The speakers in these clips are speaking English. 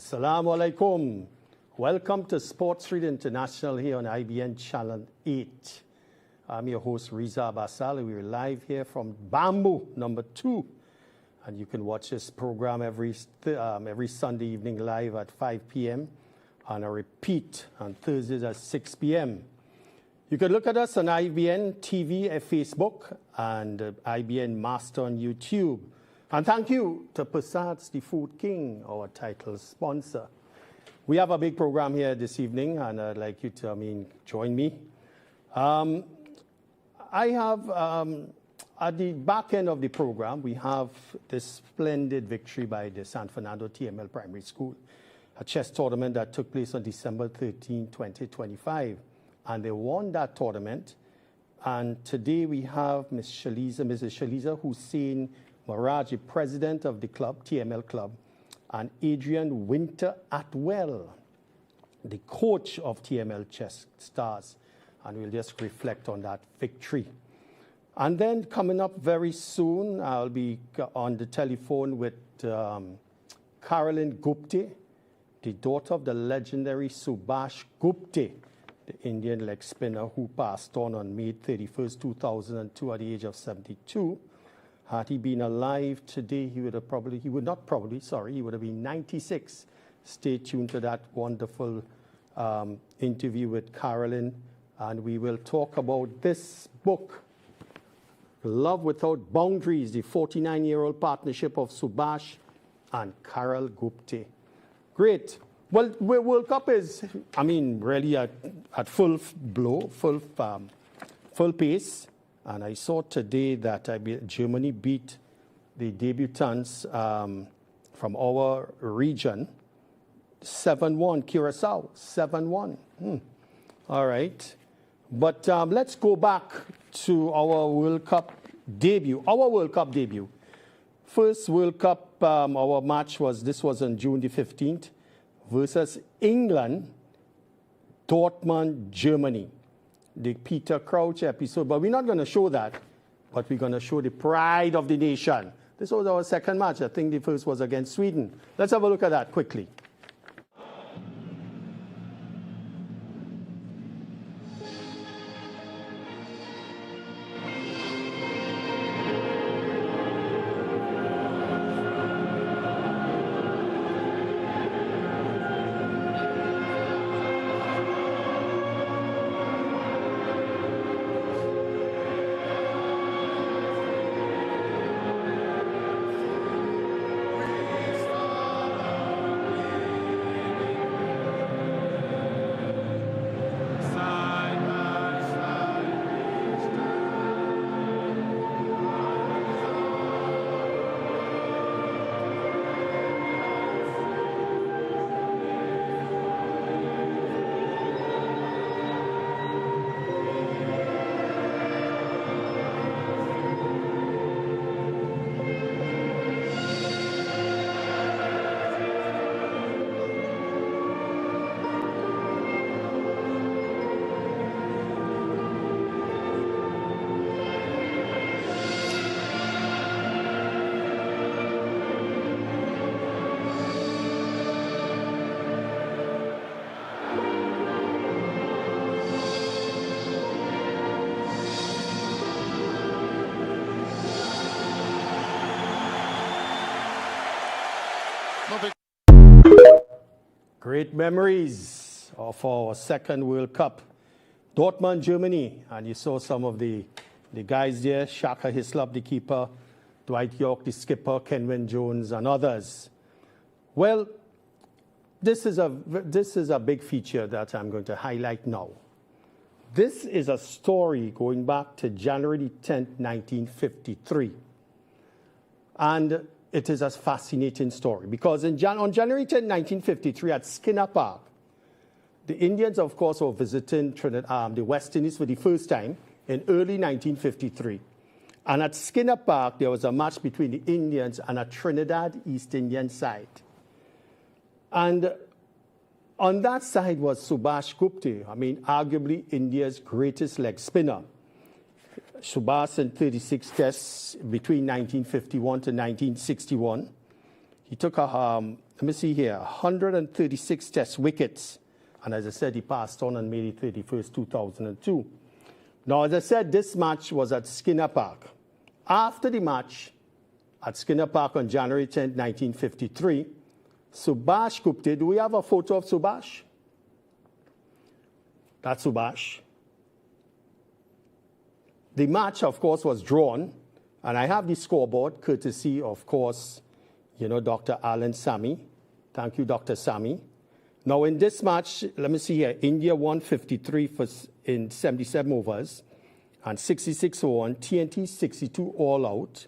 Assalamu alaikum. Welcome to Sports Street International here on IBN Channel 8. I'm your host, Riza Basal. We're live here from Bamboo, number 2. And you can watch this program every Sunday evening live at 5 p.m. and a repeat on Thursdays at 6 p.m. You can look at us on IBN TV at Facebook and IBN Master on YouTube. And thank you to Passat's The Food King, our title sponsor. We have a big program here this evening, and I'd like you to, join me. I have, at the back end of the program, we have this splendid victory by the San Fernando TML Primary School, a chess tournament that took place on December 13, 2025. And they won that tournament. And today we have Mrs. Shaliza Hussein Maraj, the president of the club, TML Club, and Adrian Winter Atwell, the coach of TML Chess Stars. And we'll just reflect on that victory. And then coming up very soon, I'll be on the telephone with Caroline Gupte, the daughter of the legendary Subhash Gupte, the Indian leg spinner who passed on May 31st, 2002 at the age of 72. Had he been alive today, he would have been 96. Stay tuned to that wonderful interview with Caroline, and we will talk about this book, Love Without Boundaries, the 49-year-old partnership of Subhash and Carol Gupte. Great. Well, World Cup is, really at full blow, full pace. And I saw today that Germany beat the debutants from our region 7-1, Curacao, 7-1. All right. But let's go back to our World Cup debut. First World Cup, our match was on June the 15th versus England, Dortmund, Germany. The Peter Crouch episode, but we're not going to show that, but we're going to show the pride of the nation. This was our second match. I think the first was against Sweden. Let's have a look at that quickly. Great memories of our second World Cup. Dortmund, Germany. And you saw some of the guys there, Shaka Hislop, the keeper, Dwight York, the skipper, Kenwyn Jones, and others. Well, this is a big feature that I'm going to highlight now. This is a story going back to January 10th, 1953. And it is a fascinating story because on January 10, 1953, at Skinner Park, the Indians, of course, were visiting the West Indies for the first time in early 1953. And at Skinner Park, there was a match between the Indians and a Trinidad East Indian side. And on that side was Subhash Gupte, arguably India's greatest leg spinner. Subhash in 36 tests between 1951 to 1961. He took, let me see here, 136 test wickets. And as I said, he passed on May 31st, 2002. Now, as I said, this match was at Skinner Park. After the match at Skinner Park on January 10, 1953, Subhash Gupte, do we have a photo of Subhash? That's Subhash. The match, of course, was drawn, and I have the scoreboard, courtesy, of course, Dr. Alan Sami. Thank you, Dr. Sami. Now, in this match, let me see here, India won 53 in 77 overs, and 66 for 1, TNT 62 all out,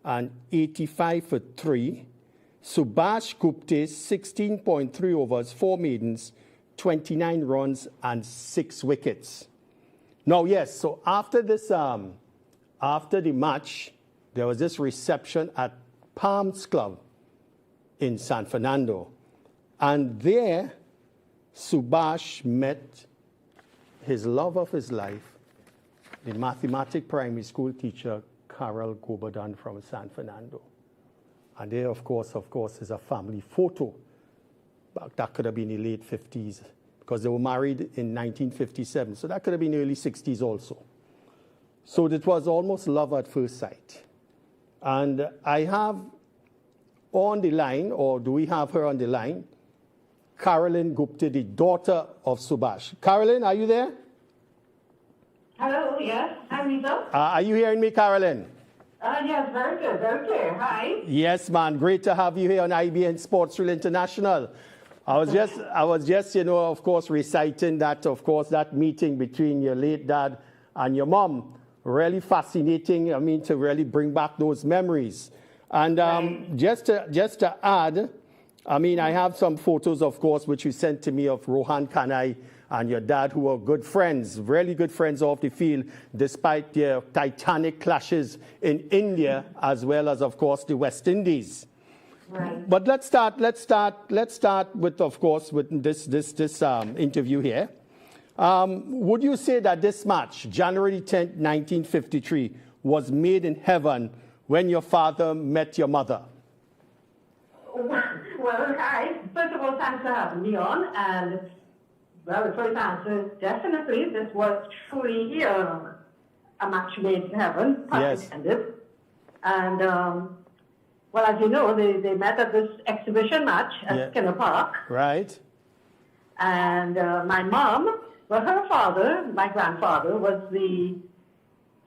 and 85 for 3. Subhash Gupte, 16.3 overs, 4 maidens, 29 runs, and 6 wickets. Now, yes, so after the match, there was this reception at Palms Club in San Fernando. And there, Subhash met his love of his life, the mathematics primary school teacher, Carol Goberdan from San Fernando. And there, of course, is a family photo. That could have been in the late 50s, because they were married in 1957. So that could have been early 60s also. So it was almost love at first sight. And I have on the line, or do we have her on the line, Carolyn Gupte, the daughter of Subhash. Carolyn, are you there? Hello, yes. Hi, Rita. Are you hearing me, Carolyn? Yes, very good. Okay, hi. Yes, man. Great to have you here on IBN Sportsreel International. I was just, of course, reciting that, of course, that meeting between your late dad and your mom. Really fascinating. I mean, to really bring back those memories. And Right. just to add, I mean, I have some photos, of course, which you sent to me of Rohan Kanai and your dad, who were good friends, really good friends off the field, despite their titanic clashes in India, as well as, of course, the West Indies. Right. But let's start with, of course, with this interview here. Would you say that this match, January 10th, 1953, was made in heaven when your father met your mother? Well, hi. First of all, thanks for having me on. And, well, the first answer is definitely this was truly a match made in heaven, pun Yes. intended. And, well, as you know, they met at this exhibition match at Skinner Park. Right. And my mom, well, her father, my grandfather, was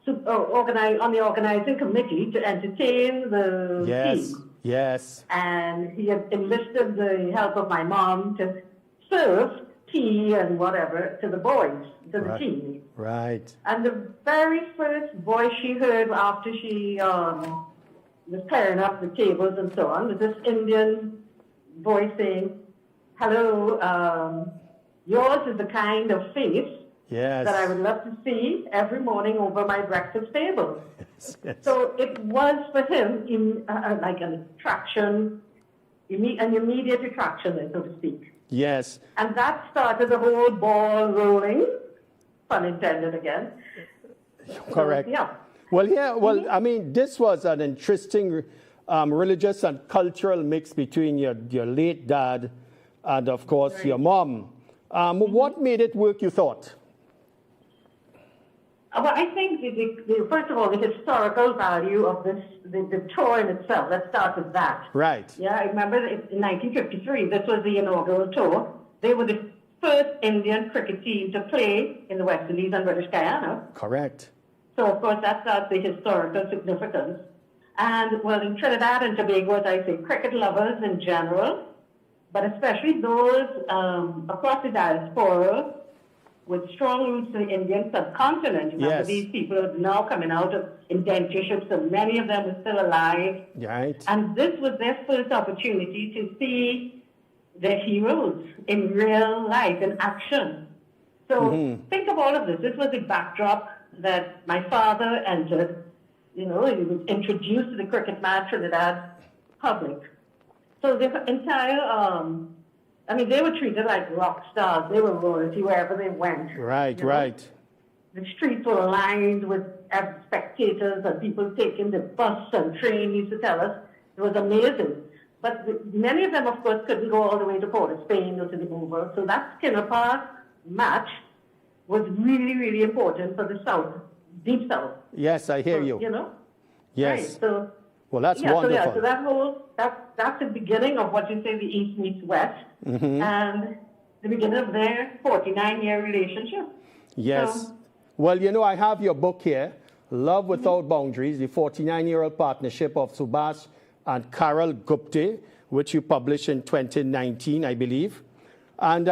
on the organizing committee to entertain the team. Yes. And he had enlisted the help of my mom to serve tea and whatever to the boys, to the team. Right. And the very first voice she heard after she was clearing up the tables and so on was this Indian voice saying, "Hello, yours is the kind of face Yes. that I would love to see every morning over my breakfast table." Yes. So it was for him like an attraction, an immediate attraction, so to speak. Yes. And that started the whole ball rolling, pun intended again. Correct. So, yeah. Well, yeah. Well, I mean, this was an interesting religious and cultural mix between your late dad and, of course, your mom. What made it work, you thought? Well, I think, first of all, the historical value of the tour in itself. Let's start with that. Right. Yeah, I remember in 1953, this was the inaugural tour. They were the first Indian cricket team to play in the West Indies and British Guyana. Correct. So, of course, that's the historical significance. And, well, in Trinidad and Tobago, as I say, cricket lovers in general, but especially those across the diaspora with strong roots in the Indian subcontinent. Remember, Yes. these people are now coming out of indentureships, and many of them are still alive. Right. And this was their first opportunity to see their heroes in real life, in action. So think of all of this. This was the backdrop that my father entered. You know, he was introduced to the cricket match for Trinidad public. So the entire, they were treated like rock stars. They were royalty wherever they went. Right, you know? right. The streets were lined with spectators and people taking the bus and train, used to tell us. It was amazing. But many of them, of course, couldn't go all the way to Port of Spain or to the Oval. So that Skinner Park match was really, really important for the South, Deep South. Yes, I hear So, you. You know? Yes. Right. So, Well, that's yeah, wonderful. So that's the beginning of what you say the East meets West, and the beginning of their 49-year relationship. Yes. So, Well, you know, I have your book here, Love Without Boundaries, the 49-year-old partnership of Subhash and Carol Gupte, which you published in 2019, I believe. And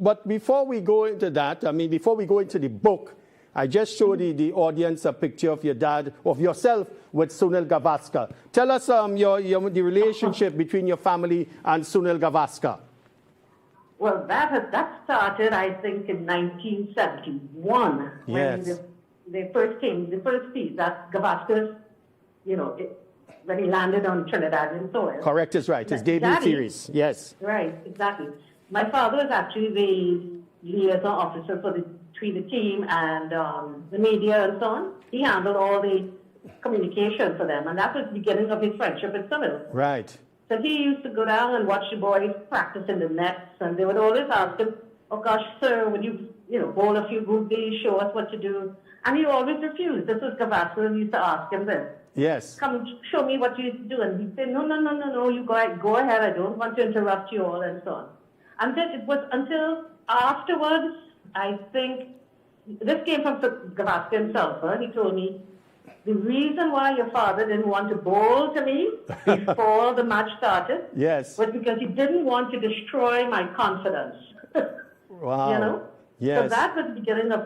but before we go into that, before we go into the book, I just showed the audience a picture of your dad, of yourself with Sunil Gavaskar. Tell us the relationship between your family and Sunil Gavaskar. well, that started, I think, in 1971 Yes. when they first came, the first piece, that Gavaskar's, when he landed on Trinidadian soil. Correct is right. His debut Daddy. series. Yes. Right, exactly. My father was actually the liaison officer between the team and the media and so on. He handled all the communication for them, and that was the beginning of his friendship with Sunil. Right. So he used to go down and watch the boys practice in the nets, and they would always ask him, "Oh gosh, sir, would you, bowl a few googly, show us what to do?" And he always refused. This was Gavaskar who used to ask him this. Yes. "Come, show me what you do." And he'd say, no, you go ahead. I don't want to interrupt you all, and so on. And then it was until afterwards, I think, this came from Gavaskar himself. He told me, the reason why your father didn't want to bowl to me before the match started Yes. was because he didn't want to destroy my confidence. Wow. Yes. So that was the beginning of,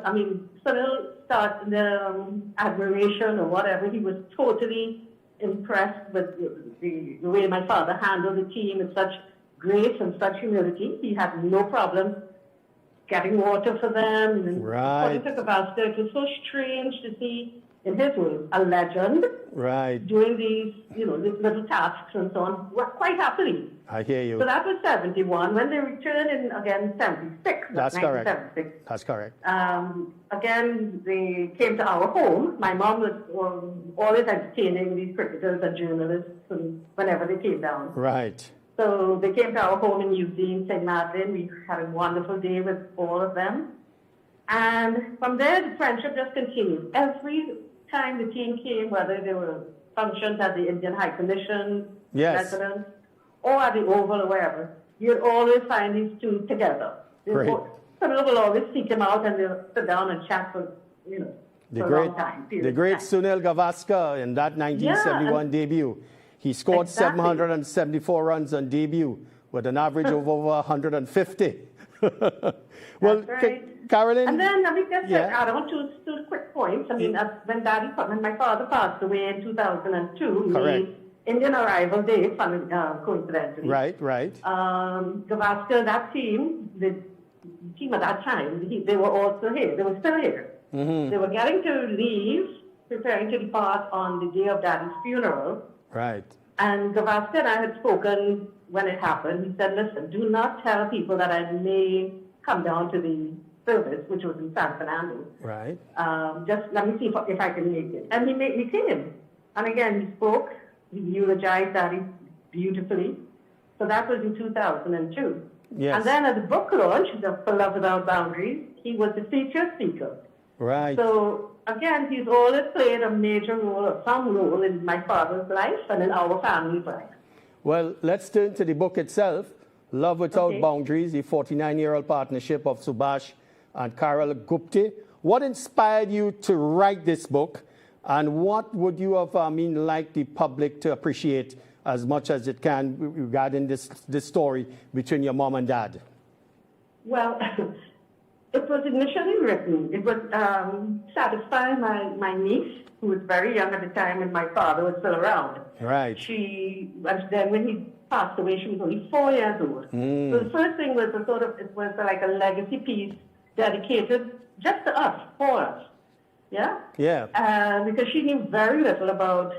Sunil started the admiration or whatever. He was totally impressed with the way my father handled the team with such grace and such humility. He had no problem getting water for them. And Right. according to Gavaskar, it was so strange to see, in his words, a legend Right. doing these, these little tasks and so on, quite happily. I hear you. So that was 71. When they returned in, again, 76. That's correct. 1976. That's correct. Again, they came to our home. My mom was always entertaining these cricketers and journalists and whenever they came down. Right. So they came to our home in Eugene, St. Martin. We had a wonderful day with all of them. And from there, the friendship just continued. Every time the team came, whether there were functions at the Indian High Commission, Yes. residence, or at the Oval or wherever, you'd always find these two together. Great. Someone will always seek him out and they'll sit down and chat for, for a long time. The great time. Sunil Gavaskar in that 1971 debut. He scored Exactly. 774 runs on debut with an average of over 150. Well, That's right. Carolyn. And then let me just Yeah. add on two quick points. When my father passed away in 2002, Correct. the Indian arrival day, coincidentally. Right. Gavaskar, that team, the team at that time, they were also here. They were still here. Mm-hmm. They were getting to leave, preparing to depart on the day of Daddy's funeral. Right. And Gavaskar and I had spoken when it happened. He said, listen, do not tell people that I may come down to the service, which was in San Fernando. Right. Just let me see if I can make it. And he came. And again, he spoke. He eulogized Daddy beautifully. So that was in 2002. Yes. And then at the book launch, For Love Without Boundaries, he was the featured speaker. Right. So, again, he's always played a major role or some role in my father's life and in our family's life. Well, let's turn to the book itself, Love Without Okay. Boundaries, the 49-year-old partnership of Subhash and Carol Gupte. What inspired you to write this book, and what would you have like the public to appreciate as much as it can regarding this story between your mom and dad? Well, it was initially written. It was satisfying my niece, who was very young at the time and my father was still around. Right. And then when he passed away, she was only 4 years old. So the first thing was it was like a legacy piece dedicated just to us, for us. Yeah? Yeah. Because she knew very little about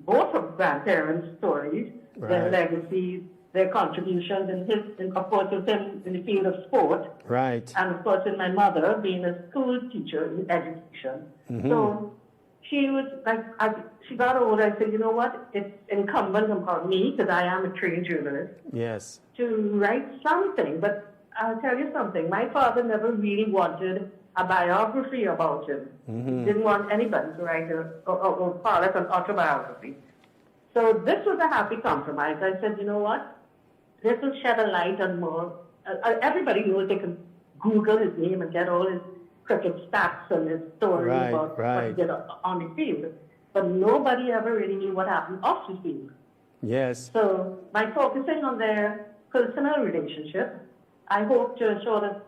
both of grandparents' stories, their Right. legacies, their contributions, and of course, with him in the field of sport. Right. And of course, in my mother being a school teacher in education. So she was like, she got older. I said, you know what? It's incumbent upon me, because I am a trained journalist, Yes. to write something. But I'll tell you something. My father never really wanted a biography about him. He didn't want anybody to write or call it an autobiography. So this was a happy compromise. I said, you know what? This will shed a light on more. Everybody knows they can Google his name and get all his cricket stats and his story about what he did on the field. But nobody ever really knew what happened off the field. Yes. So by focusing on their personal relationship, I hope to sort of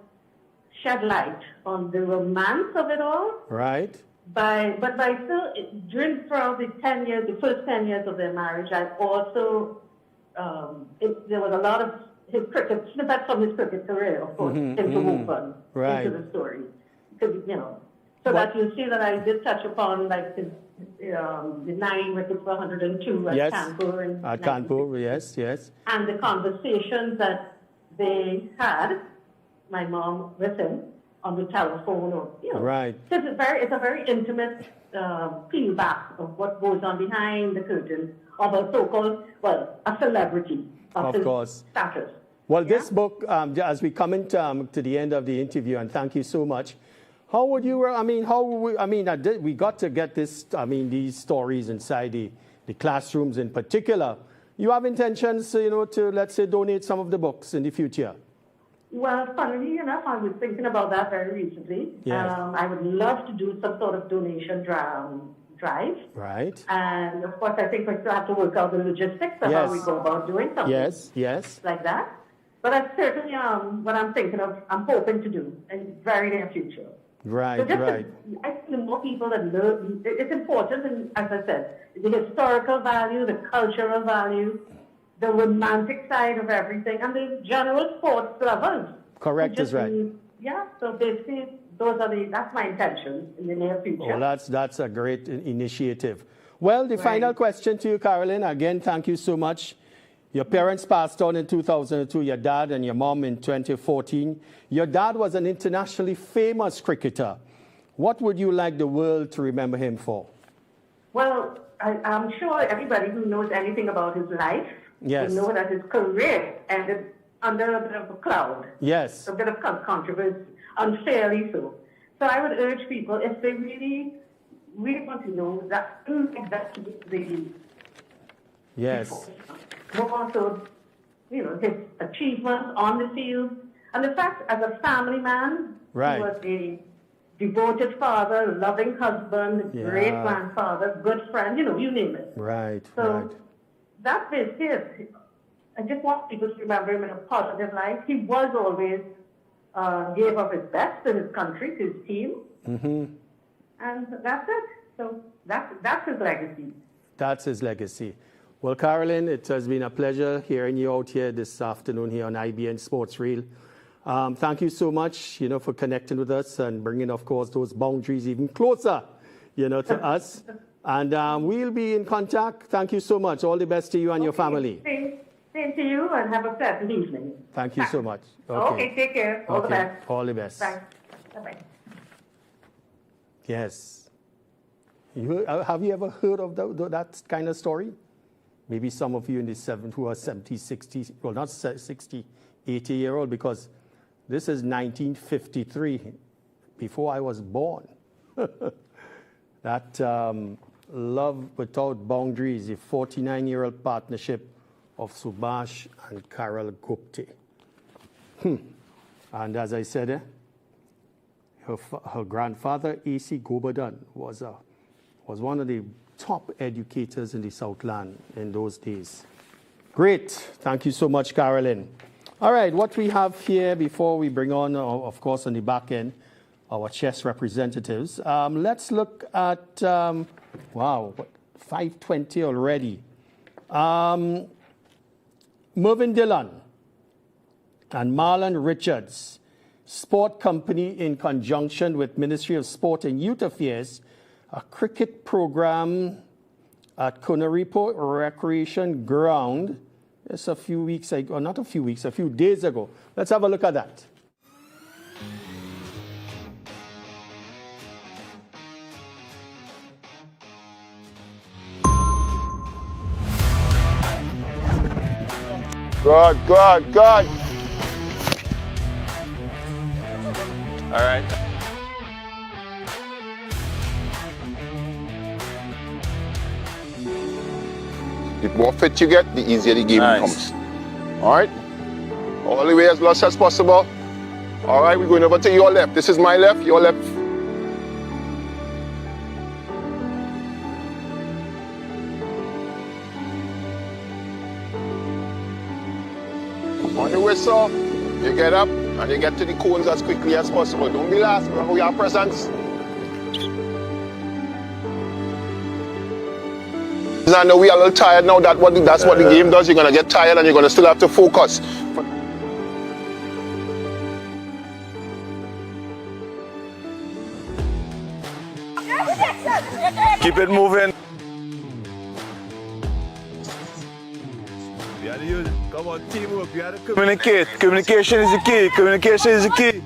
shed light on the romance of it all. Right. But still, during throughout the first 10 years of their marriage, I also, there was a lot of his cricket, snippets from his cricket career, of course, interwoven into the story. Because, so that you see that I did touch upon, like, the 9 wickets for 102 at Kanpur. At Kanpur, yes. And the conversations that they had, my mom with him, on the telephone, or Right. So it's a very intimate peel back of what goes on behind the curtain of a so-called, a celebrity of his status. Well, this book, as we come into to the end of the interview, and thank you so much. How would you? We got to get this. These stories inside the classrooms in particular. You have intentions, to, let's say, donate some of the books in the future. Well, funnily enough, I was thinking about that very recently. Yes. I would love to do some sort of donation drive. Right. And of course, I think we still have to work out the logistics of how we go about doing something. Yes. Like that. But that's certainly what I'm thinking of, I'm hoping to do in the very near future. Right, so I think the more people that learn, it's important, and as I said, the historical value, the cultural value, the romantic side of everything, and the general sports lovers. Correct is right. So basically, that's my intention in the near future. Oh, that's a great initiative. Well, the final question to you, Carolyn. Again, thank you so much. Your parents passed on in 2002, your dad and your mom in 2014. Your dad was an internationally famous cricketer. What would you like the world to remember him for? Well, I'm sure everybody who knows anything about his life will know that his career ended under a bit of a cloud. Yes. A bit of controversy, unfairly so. So I would urge people, if they really, really want to know that, the more also, his achievements on the field, and the fact, as a family man, he was a devoted father, loving husband, great grandfather, good friend, you name it. Right. So that's basically it. I just want people to remember him in a positive light. He was always gave of his best to his country, to his team, and that's it. So that's his legacy. That's his legacy. Well, Carolyn, it has been a pleasure hearing you out here this afternoon here on IBN Sports Reel. Thank you so much, for connecting with us and bringing, of course, those boundaries even closer, to us. And we'll be in contact. Thank you so much. All the best to you and your family. Same to you, and have a pleasant evening. Thank you so much. Okay, take care. All the best. All the best. Bye. Bye-bye. Yes. Have you ever heard of that kind of story? Maybe some of you in the who are 70, 60, well, not 60, 80-year-old, because this is 1953, before I was born. That Love Without Boundaries, the 49-year-old partnership of Subhash and Carol Gupte. And as I said, her grandfather, A.C. Gobardhan, was one of the top educators in the Southland in those days. Great. Thank you so much, Carolyn. All right, what we have here before we bring on, of course, on the back end, our chess representatives. Let's look at, 5:20 already. Mervyn Dillon and Marlon Richards, Sport Company, in conjunction with Ministry of Sport and Youth Affairs, a cricket program at Conaripo Recreation Ground. Just a few weeks ago, not a few weeks, a few days ago. Let's have a look at that. Good, good, good. All right. The more fit you get, the easier the game becomes. All right? All the way as lost as possible. All right, we're going over to your left. This is my left, your left. On the whistle, you get up and you get to the cones as quickly as possible. Don't be last, remember we have presence. I know we are a little tired now, that's what the game does. You're going to get tired and you're going to still have to focus. Keep it moving. Come on, teamwork. You gotta communicate. Communication is the key. Communication is the key.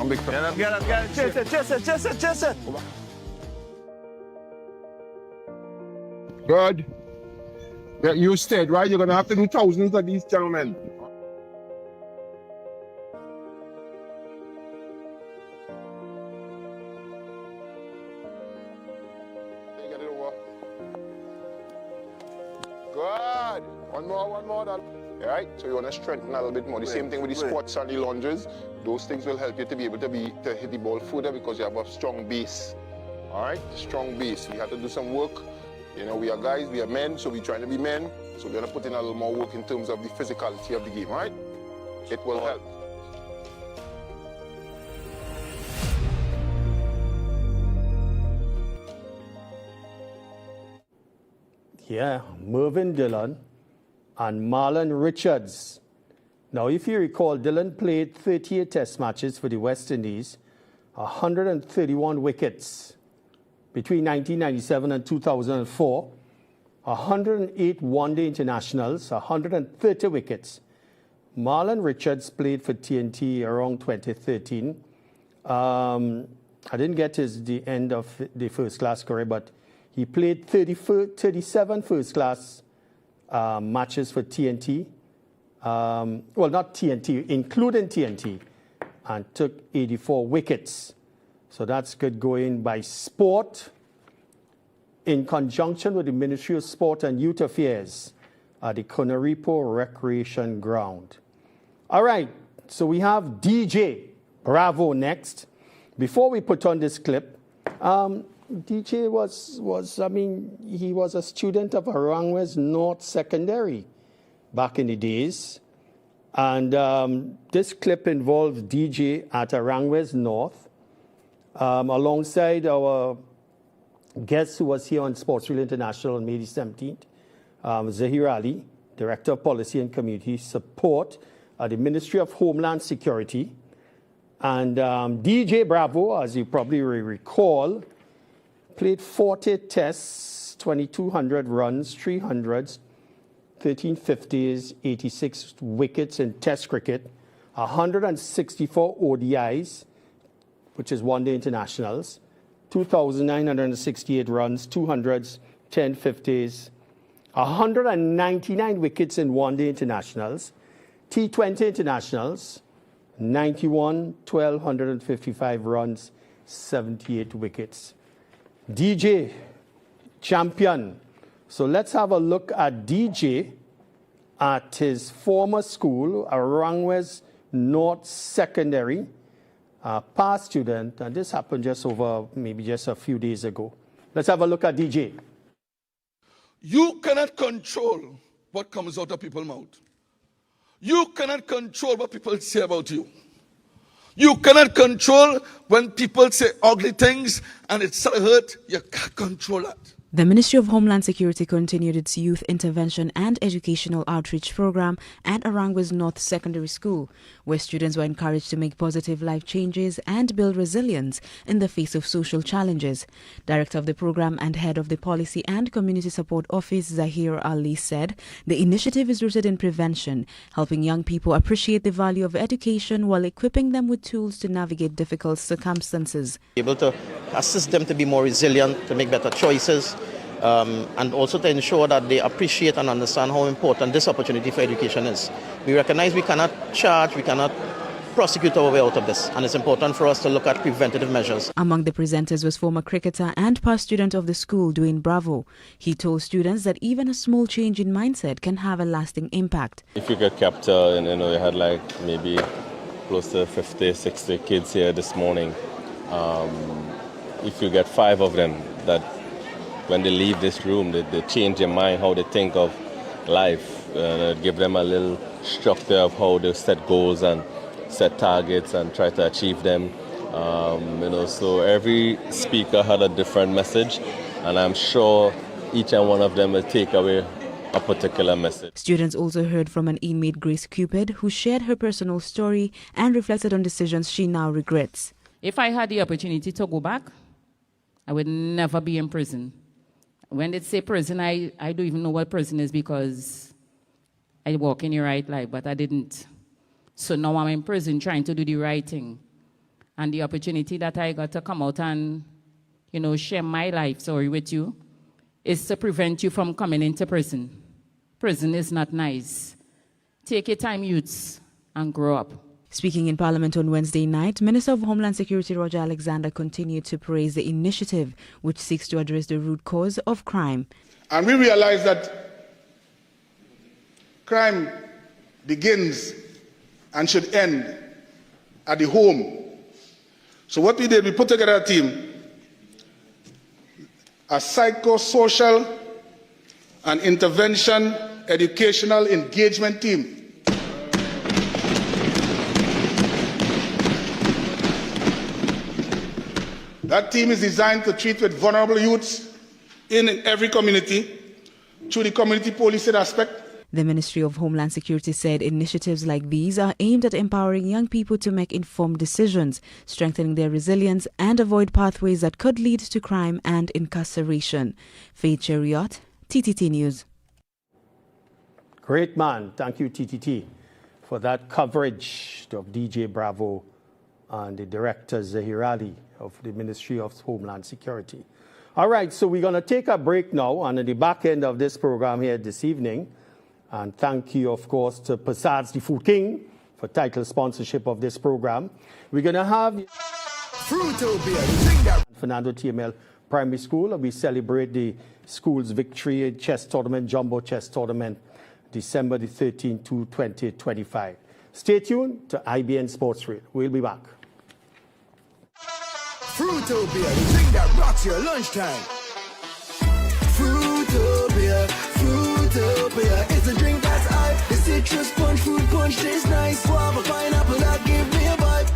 I'm big fan. Get up. Chase it. Good. Yeah, you stayed, right? You're going to have to do thousands of these, gentlemen. Get it over. Good. One more. All right, so you want to strengthen a little bit more. The same thing with the squats and the lunges. Those things will help you to be able to hit the ball further because you have a strong base. All right, strong base. We have to do some work. You know, we are guys, we are men, so we're trying to be men. So we're going to put in a little more work in terms of the physicality of the game, all right? It will help. Yeah, Mervyn Dillon and Marlon Richards. Now, if you recall, Dillon played 38 test matches for the West Indies, 131 wickets between 1997 and 2004, 108 one-day internationals, 130 wickets. Marlon Richards played for TNT around 2013. I didn't get the end of the first-class career, but he played 37 first-class matches for TNT. Well, not TNT, including TNT, and took 84 wickets. So that's good going by Sport in conjunction with the Ministry of Sport and Youth Affairs at the Conaripo Recreation Ground. All right, so we have DJ Bravo next. Before we put on this clip, DJ he was a student of Aranjuez North Secondary back in the days. And this clip involves DJ at Aranjuez North, alongside our guest who was here on Sportsville International on May the 17th, Zahir Ali, Director of Policy and Community Support at the Ministry of Homeland Security. And DJ Bravo, as you probably recall, played 40 tests, 2,200 runs, 300s, 13 50s, 86 wickets in Test cricket, 164 ODIs, which is one-day internationals, 2,968 runs, 200s, 10 50s, 199 wickets in one-day internationals, T20 internationals, 91, 1,255 runs, 78 wickets. DJ, champion. So let's have a look at DJ at his former school, Aranjuez North Secondary, past student, and this happened just a few days ago. Let's have a look at DJ. You cannot control what comes out of people's mouth. You cannot control what people say about you. You cannot control when people say ugly things and it's hurt. You can't control that. The Ministry of Homeland Security continued its youth intervention and educational outreach program at Arangwas North Secondary School, where students were encouraged to make positive life changes and build resilience in the face of social challenges. Director of the program and head of the Policy and Community Support Office, Zahir Ali, said the initiative is rooted in prevention, helping young people appreciate the value of education while equipping them with tools to navigate difficult circumstances. Able to assist them to be more resilient, to make better choices, and also to ensure that they appreciate and understand how important this opportunity for education is. We recognize we cannot charge, we cannot prosecute our way out of this, and it's important for us to look at preventative measures. Among the presenters was former cricketer and past student of the school, Dwayne Bravo. He told students that even a small change in mindset can have a lasting impact. If you get captured, and you had like maybe close to 50, 60 kids here this morning, if you get 5 of them that when they leave this room, they change their mind, how they think of life, give them a little structure of how they set goals and set targets and try to achieve them. So every speaker had a different message, and I'm sure each and one of them will take away a particular message. Students also heard from an inmate, Grace Cupid, who shared her personal story and reflected on decisions she now regrets. If I had the opportunity to go back, I would never be in prison. When they say prison, I don't even know what prison is because I walk in the right life, but I didn't. So now I'm in prison trying to do the right thing. And the opportunity that I got to come out and, share my life story with you is to prevent you from coming into prison. Prison is not nice. Take your time, youths, and grow up. Speaking in Parliament on Wednesday night, Minister of Homeland Security Roger Alexander continued to praise the initiative, which seeks to address the root cause of crime. And we realize that crime begins and should end at the home. So what we did, we put together a team, a psychosocial and intervention educational engagement team. That team is designed to treat with vulnerable youths in every community through the community policing aspect. The Ministry of Homeland Security said initiatives like these are aimed at empowering young people to make informed decisions, strengthening their resilience and avoid pathways that could lead to crime and incarceration. Faith Cheriot, TTT News. Great man. Thank you, TTT, for that coverage of DJ Bravo and the Director Zahir Ali of the Ministry of Homeland Security. All right, so we're going to take a break now, and at the back end of this program here this evening, and thank you, of course, to Passad's the Food King for title sponsorship of this program. We're going to have Fernando TML Primary School, and we celebrate the school's victory in chess tournament, jumbo chess tournament, December the 13th to 2025. Stay tuned to IBN Sports Rate. We'll be back. Fruitopia, the drink that rocks your lunchtime. Fruitopia, Fruitopia, it's a drink that's hype. The citrus punch, fruit punch tastes nice. Guava, pineapple, that give me a vibe.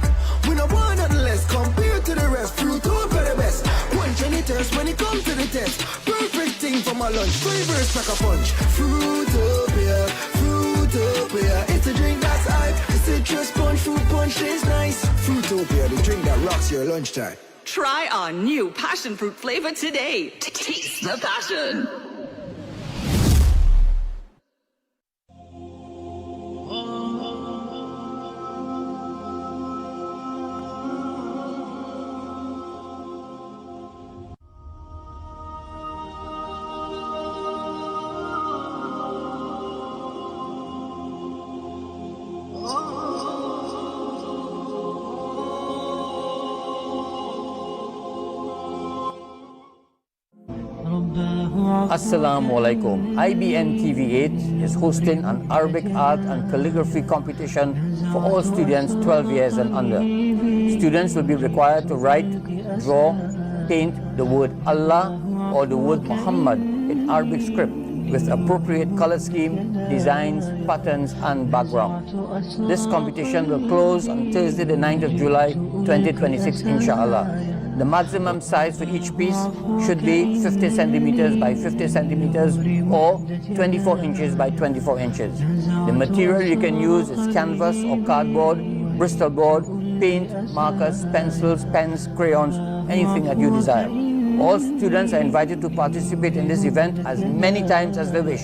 We no want nothing less compared to the rest. Fruitopia the best. Punch any thirst when it comes to the test. Perfect thing for my lunch. Flavors pack a punch. Fruitopia, Fruitopia, it's a drink that's hype. The citrus punch, fruit punch tastes nice. Fruitopia, the drink that rocks your lunchtime. Try our new passion fruit flavor today. Taste the passion. Assalamu alaikum. IBN TV8 is hosting an Arabic art and calligraphy competition for all students 12 years and under. Students will be required to write, draw, paint the word Allah or the word Muhammad in Arabic script with appropriate color scheme, designs, patterns and background. This competition will close on Thursday the 9th of July 2026 inshallah. The maximum size for each piece should be 50 centimeters by 50 centimeters or 24 inches by 24 inches. The material you can use is canvas or cardboard, Bristol board, paint, markers, pencils, pens, crayons, anything that you desire. All students are invited to participate in this event as many times as they wish,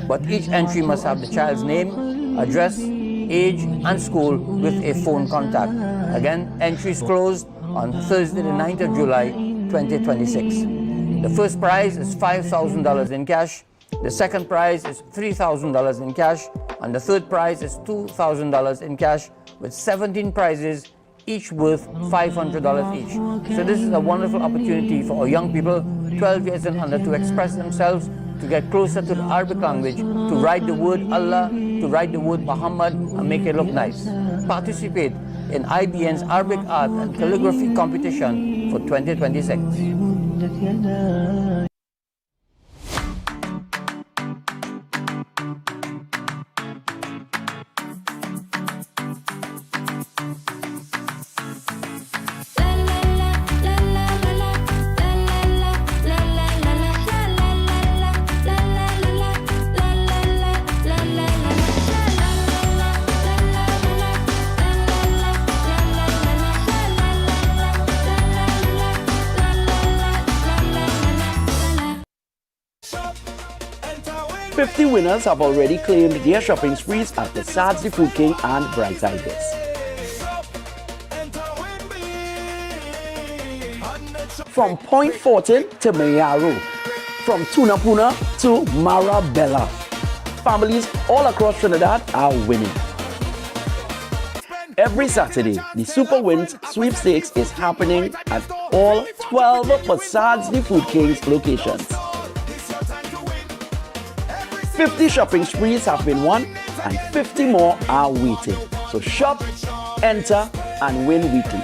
but each entry must have the child's name, address, age, and school with a phone contact. Again, entries closed on Thursday, the 9th of July, 2026. The first prize is $5,000 in cash, the second prize is $3,000 in cash, and the third prize is $2,000 in cash, with 17 prizes, each worth $500 each. So this is a wonderful opportunity for our young people, 12 years and under, to express themselves, to get closer to the Arabic language, to write the word Allah, to write the word Muhammad, and make it look nice. Participate in IBN's Arabic Art and Calligraphy Competition for 2026. Winners have already claimed their shopping sprees at the Sards the Food King and Brightside Guest. From Point Fortin to Mayaro, from Tunapuna to Marabella, families all across Trinidad are winning. Every Saturday, the Super Wins sweepstakes is happening at all 12 of Sards the Food King's locations. 50 shopping sprees have been won and 50 more are waiting. So shop, enter, and win weekly.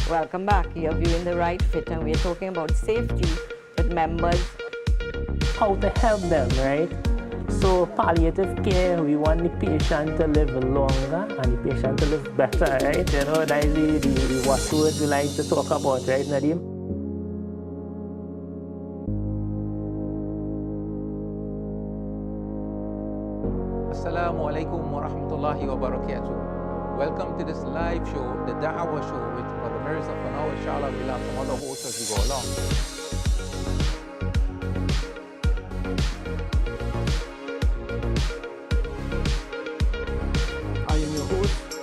Welcome back. You're viewing The Right Fit, and we're talking about safety with members. How to help them, right? So palliative care, we want the patient to live longer and the patient to live better, right? You know, that is the watchword we like to talk about, right, Nadim? Assalamu alaikum wa rahmatullahi wa barakatuh. Welcome to this live show, the Da'wah show with Brother Mirza. For now, inshallah, we'll have some other hosts as we go along.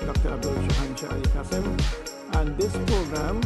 Dr. Abdul Shahan Ali Qasim, and this program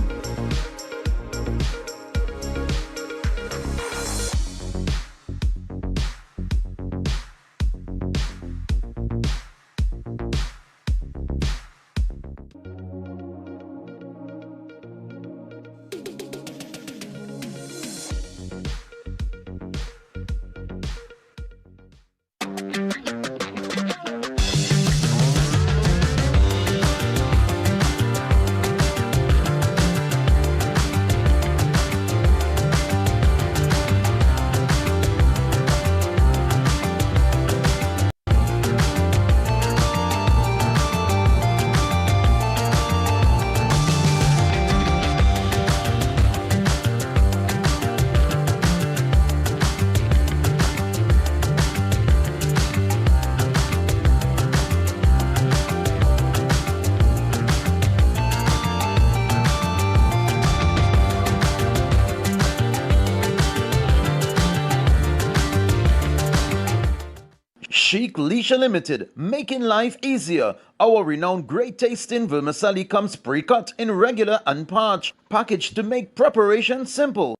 Chic Leisure Limited, making life easier. Our renowned great tasting vermicelli comes pre-cut in regular and parch, packaged to make preparation simple.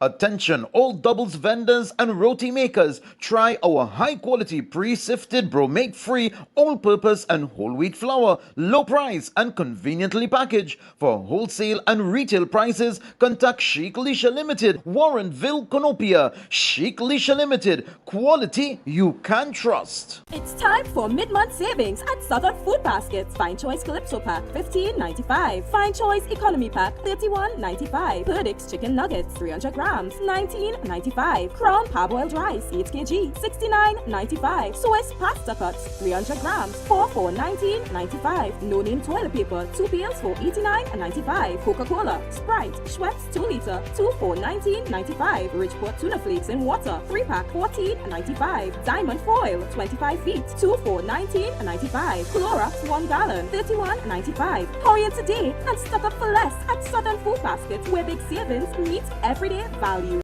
Attention all doubles vendors and roti makers, try our high quality pre-sifted bromate free all-purpose and whole wheat flour, low price and conveniently packaged. For wholesale and retail prices, contact Sheikh Lisha Limited, Warrenville, Conopia. Sheikh Lisha Limited, quality you can trust. It's time for mid-month savings at Southern Food Baskets. Fine Choice Calypso Pack $15.95, Fine Choice Economy Pack $31.95, Perdix Chicken Nuggets 300 grams $19.95, Crown Parboiled Rice 8 kg $69.95, Swiss Pasta Cuts 300 grams for $19.95, No Name Toilet Paper 2 pails for $89.95, Coca-Cola, Sprite, Schweppes 2 liter 2 for $19.95, Richport Tuna Flakes in Water 3 pack $14.95, Diamond Foil 25 feet 2 for $19.95, Clorox 1 gallon $31.95. Hurry in today and stock up for less at Southern Food Basket, where big savings meet everyday value.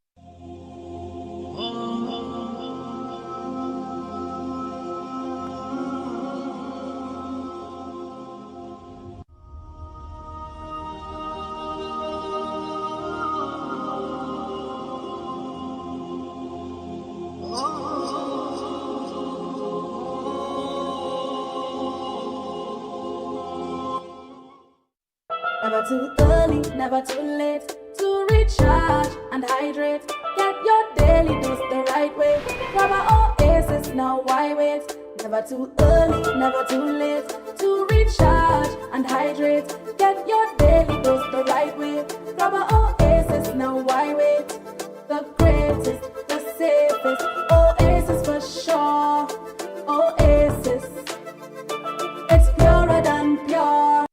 Never too early, never too late to recharge and hydrate. Get your daily dose the right way. Grab our Oasis, now why wait? Never too early, never too late to recharge and hydrate. Get your daily dose the right way. Grab our Oasis, now why wait? The greatest, the safest, Oasis for sure. Oasis, it's purer than pure.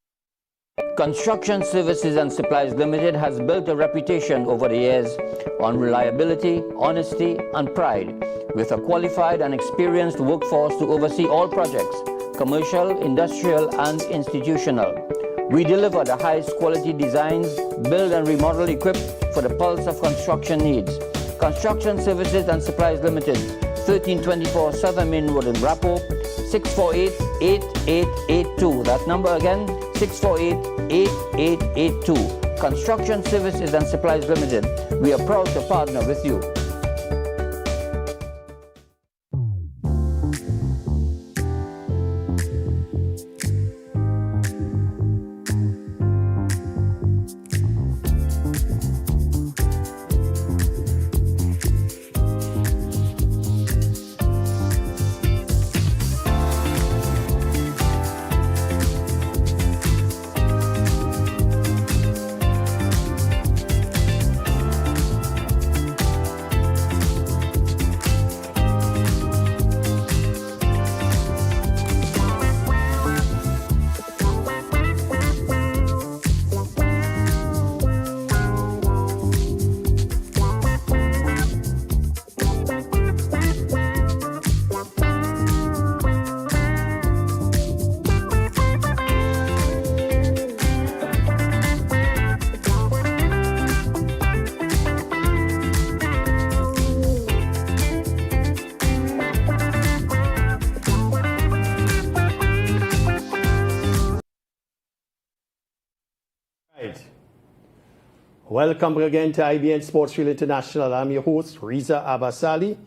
Construction Services and Supplies Limited has built a reputation over the years on reliability, honesty, and pride, with a qualified and experienced workforce to oversee all projects, commercial, industrial, and institutional. We deliver the highest quality designs, build and remodel equipped for the pulse of construction needs. Construction Services and Supplies Limited, 1324 Southern Main Road in Rapport, 648-8882. That number again, 648-8882. Construction Services and Supplies Limited. We are proud to partner with you. Welcome again to IBN Sportsreel International. I'm your host, Riza Abbasali,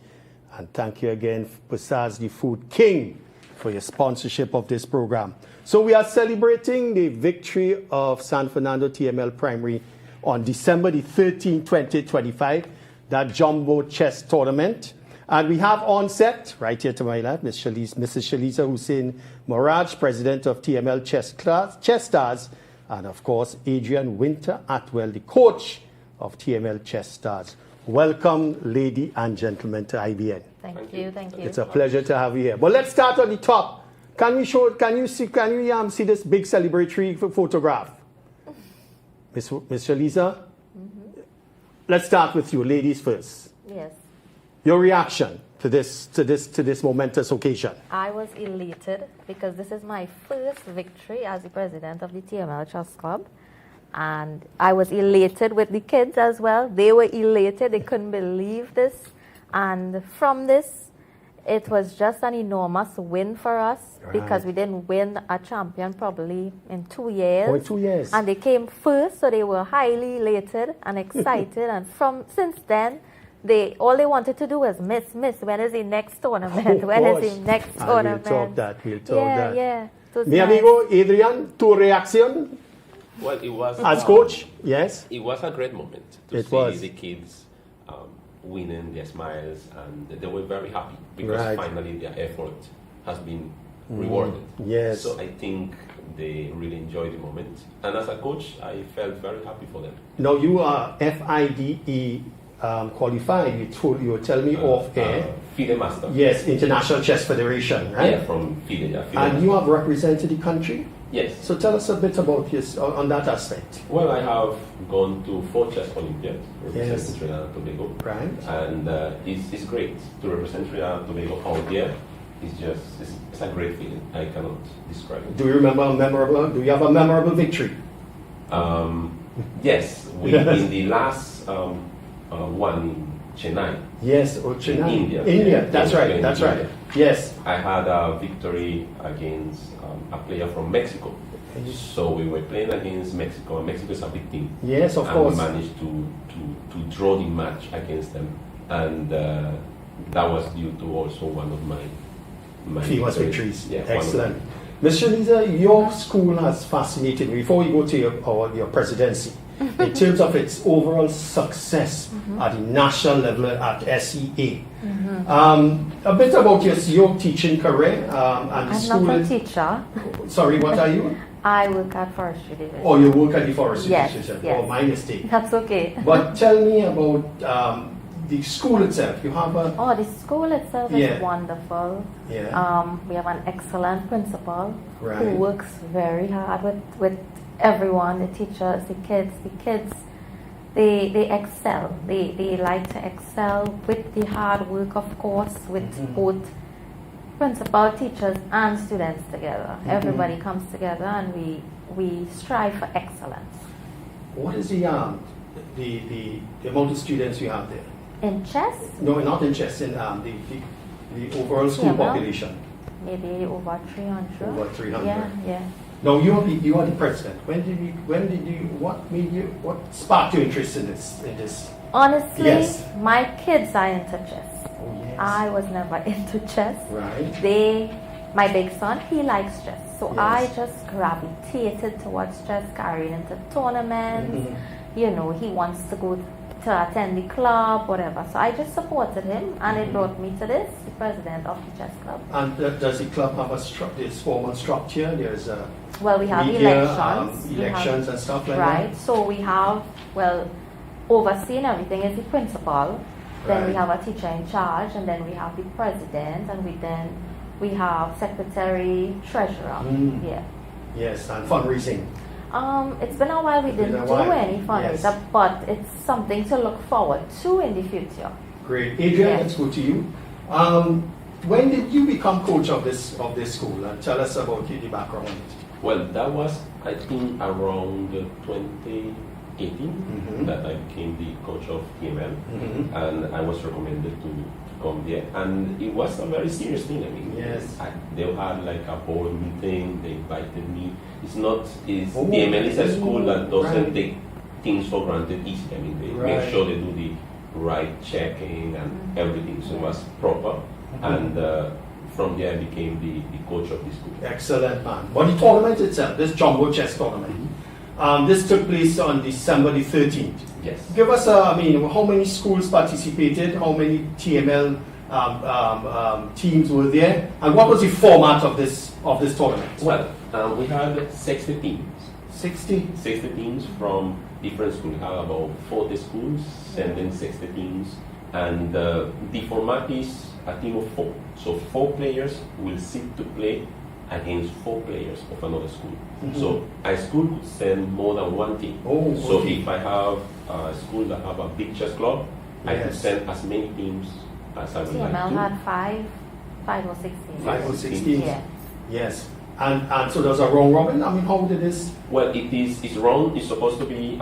and thank you again, Pursaz the Food King, for your sponsorship of this program. So we are celebrating the victory of San Fernando TML Primary on December the 13th, 2025, that jumbo chess tournament. And we have on set, right here to my left, Mrs. Shalisa Hussein Moraj, President of TML Chess Stars, and of course, Adrian Winter Atwell, the coach of TML Chess Stars. Welcome, lady and gentlemen, to IBN. Thank you. It's a pleasure to have you here. But let's start on the top. Can you see this big celebratory photograph? Miss Shalisa? Mm-hmm. Let's start with you, ladies first. Yes. Your reaction to this momentous occasion? I was elated because this is my first victory as the president of the TML Chess Club. And I was elated with the kids as well. They were elated. They couldn't believe this. And from this, It was just an enormous win for us because Right. we didn't win a champion probably in 2 years. Oh, in 2 years. And they came first, so they were highly elated and excited. And since then, all they wanted to do was miss. When is the next tournament? When is the next tournament? We'll talk that. Yeah, yeah. It was Mi nice. amigo Adrian, tu reacción Well, it was as coach? Yes. It was a great moment to It see was. the kids winning their smiles, and they were very happy because Right. finally their effort has been Mm, rewarded. yes. So I think they really enjoyed the moment, and as a coach, I felt very happy for them. Now you are FIDE qualified. You tell me off air. FIDE Master. Yes, International Chess Federation, right? Yeah, from FIDE. Yeah, FIDE And Master. you have represented the country. Yes. So tell us a bit about on that aspect. Well, I have gone to 4 chess Olympiads representing Yes. Trinidad and Tobago. Right. And it's great to represent Trinidad and Tobago out there. It's a great feeling. I cannot describe it. Do you remember do you have a memorable victory? Yes, Yes. in the last one in Chennai. Yes, or In Chennai. India. India, Yeah, that's in right, India. that's right. Yes. I had a victory against a player from Mexico. So we were playing against Mexico, and Mexico is a big team. Yes, of and course. we managed to draw the match against them, and that was due to also one of my Famous victories. Yeah, one of Excellent. them. Mr. Lisa, your school has fascinated me. Before we go to your presidency, in terms of its overall success at the national level at SEA. A bit about your teaching career and I'm school. not a teacher. Sorry, what are you? I work at Forestry Division. Oh, you work at the Forestry Yes, Division. yes. Oh, my mistake. That's okay. But tell me about the school itself. You have a Oh, the school itself Yeah. is wonderful. Yeah. We have an excellent principal who Right. works very hard with everyone, the teachers, the kids. They excel. They like to excel with the hard work, of course, with both principal, teachers, and students together. Everybody comes together, and we strive for excellence. What is the amount of students you have there? In chess, No, not in chess, in the overall school TML? population. maybe over 300. Over 300. Yeah. Now you are the president. What sparked your interest in this? Honestly, Yes. my kids are into chess. Oh, yes. I was never into chess. Right. My big son, he likes chess. So Yes. I just gravitated towards chess, carried into tournaments. Mm-hmm. You know, he wants to go to attend the club, whatever. So I just supported him, and it brought me to this, the president of the chess club. And does the club have this formal structure? There's a Well, we have media, elections. We have- elections and stuff like right. that. So we have, overseeing everything is the principal. Then we Right. have a teacher in charge, and then we have the president, and we have secretary, treasurer. Mm. Yeah. Yes, and fundraising. It's been a while we been didn't a do while. any fundraiser, Yes. but it's something to look forward to in the future. Great, Adrian. Yeah. Let's go to you. When did you become coach of this school? And tell us about the background. Well, that was, I think, around 2018 that I became the coach of TML, and I was recommended to come there. And it was a very serious thing. I mean, Yes. they had like a board meeting. They invited me. TML is a Oh, school that doesn't right. take things for granted easy. I mean, they Right. make sure they do the right checking and everything. So it was proper. And from there, I became the coach of the school. Excellent, man. But the tournament itself, this Jumbo Chess Tournament, this took place on December the 13th. Yes. Give us, how many schools participated? How many TML teams were there? And what was the format of this tournament? Well, we had 60 teams. 60 teams from different schools. We have about 40 schools sending 60 teams. And the format is a team of 4. So 4 players will sit to play against 4 players of another school. So a school could send more than one team. Oh, so okay. if I have a school that have a big chess club, I could Yes. send as many teams as I would like TML to. had 5 or 6 teams. 5 or 6 teams? Yeah. Yes. And so there's a round robin? I mean, how did this? Well, it's round. It's supposed to be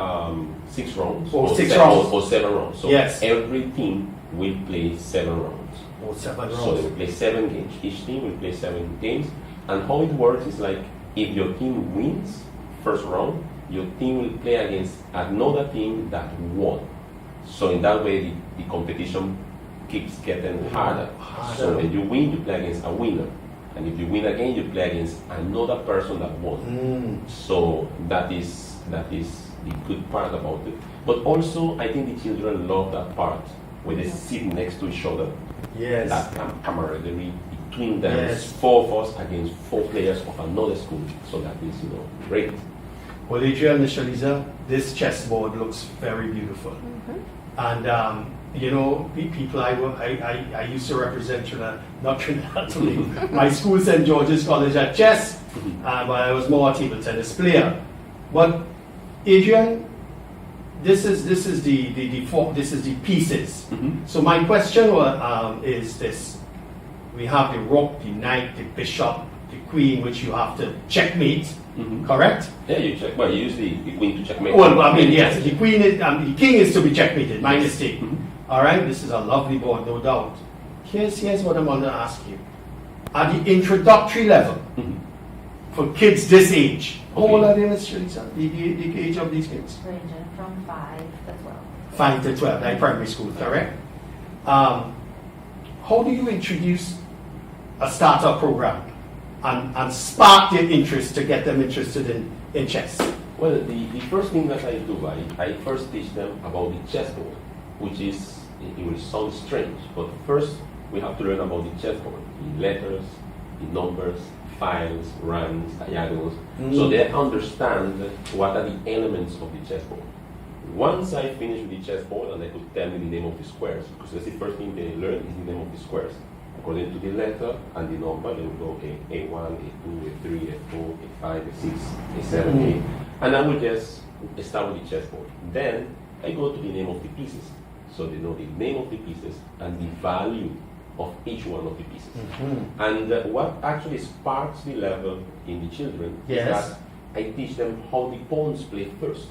6 rounds. Oh, or 6 seven, rounds. or 7 rounds. So Yes. every team will play 7 rounds. Oh, 7 So they rounds. will play 7 games. Each team will play 7 games. And how it works is like if your team wins first round, your team will play against another team that won. So in that way, the competition keeps getting harder. So when you win, you play against a winner. And if you win again, you play against another person that won. So that is the good part about it. But also, I think the children love that part where they sit next to each other. Yes. That camaraderie between them. Yes. It's 4 of us against 4 players of another school. So that is, great. Well, Adrian, Miss Shaliza, this chessboard looks very beautiful. And, people I used to represent Trinidad, not Trinidad, my school, St. George's College at chess, but I was more a table tennis player. But Adrian, this is the pieces. So my question is this: we have the rook, the knight, the bishop, the queen, which you have to checkmate. Correct? Yeah, you check. Well, you use the queen to checkmate. Well, I mean, yes, the queen is, the king is to be checkmated. My mistake. All right, this is a lovely board, no doubt. Here's what I'm going to ask you. At the introductory level, for kids this age, how old are they, Ms. Shaliza? The age of these kids? Ranging from 5 to 12. 5 to 12, like primary school, correct? How do you introduce a starter program and spark their interest to get them interested in chess? Well, the first thing that I do, I first teach them about the chessboard, which is, it will sound strange, but first we have to learn about the chessboard, the letters, the numbers, files, ranks, diagonals, so they understand what are the elements of the chessboard. Once I finish with the chessboard and they could tell me the name of the squares, because that's the first thing they learn is the name of the squares. According to the letter and the number, they will go, okay, A1, A2, A3, A4, A5, A6, A7, A. And I will just start with the chessboard. Then I go to the name of the pieces. So they know the name of the pieces and the value of each one of the pieces. And what actually sparks the level in the children is that I teach them how the pawns play first.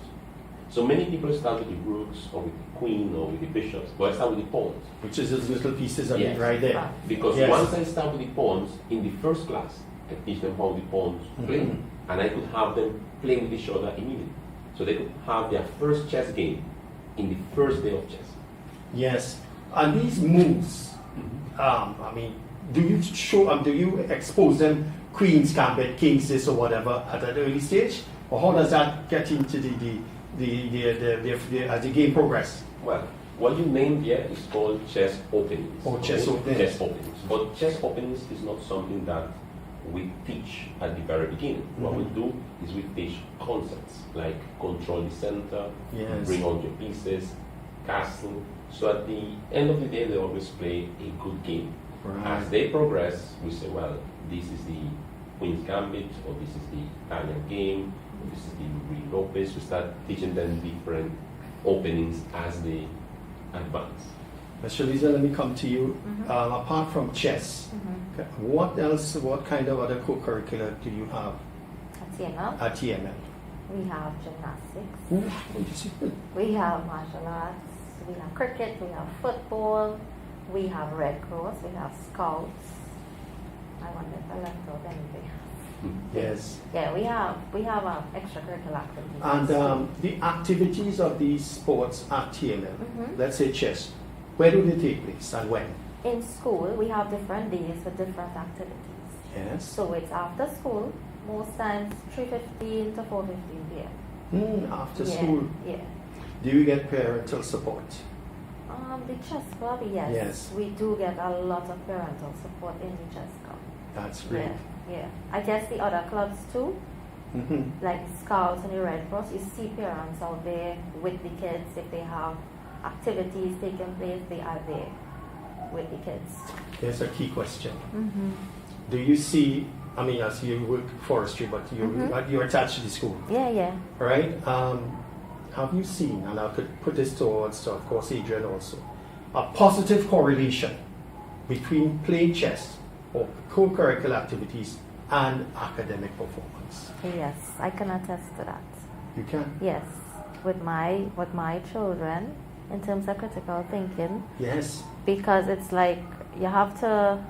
So many people start with the rooks or with the queen or with the bishops, but I start with the pawns. Which is those little pieces of it right there. Because once I start with the pawns, in the first class, I teach them how the pawns play. And I could have them play with each other immediately. So they could have their first chess game in the first day of chess. Yes. And these moves, I mean, do you expose them queen's gambit, king's this or whatever at an early stage? Or how does that get into as the game progress? Well, what you named here is called chess openings. Oh, chess openings. Chess openings. But chess openings is not something that we teach at the very beginning. What we do is we teach concepts like control the center, bring on your pieces, castle. So at the end of the day, they always play a good game. As they progress, we say, well, this is the Queen's Gambit, or this is the Italian game, or this is the Marie Lopez. We start teaching them different openings as they advance. Ms. Shaliza, let me come to you. Apart from chess, what else, what kind of other co-curricular do you have at TML? We have gymnastics. We have martial arts. We have cricket. We have football. We have Red Cross. We have Scouts. I wonder if I left out anything. Yes. Yeah, we have extracurricular activities. And the activities of these sports at TML, let's say chess, where do they take place and when? In school, we have different days for different activities. Yes. So it's after school, most times 3:15 to 4:15 p.m. After school? Yeah. Do you get parental support? The chess club, yes. Yes. We do get a lot of parental support in the chess club. That's great. Yeah. I guess the other clubs too, like Scouts and the Red Cross, you see parents out there with the kids. If they have activities taking place, they are there with the kids. Here's a key question. Do you see, I mean, as you work forestry, but you're attached to the school. Yeah. All right. Have you seen, and I could put this towards, of course, Adrian also, a positive correlation between playing chess or co-curricular activities and academic performance? Yes, I can attest to that. You can? Yes, with my children, in terms of critical thinking. Yes. Because it's like, you have to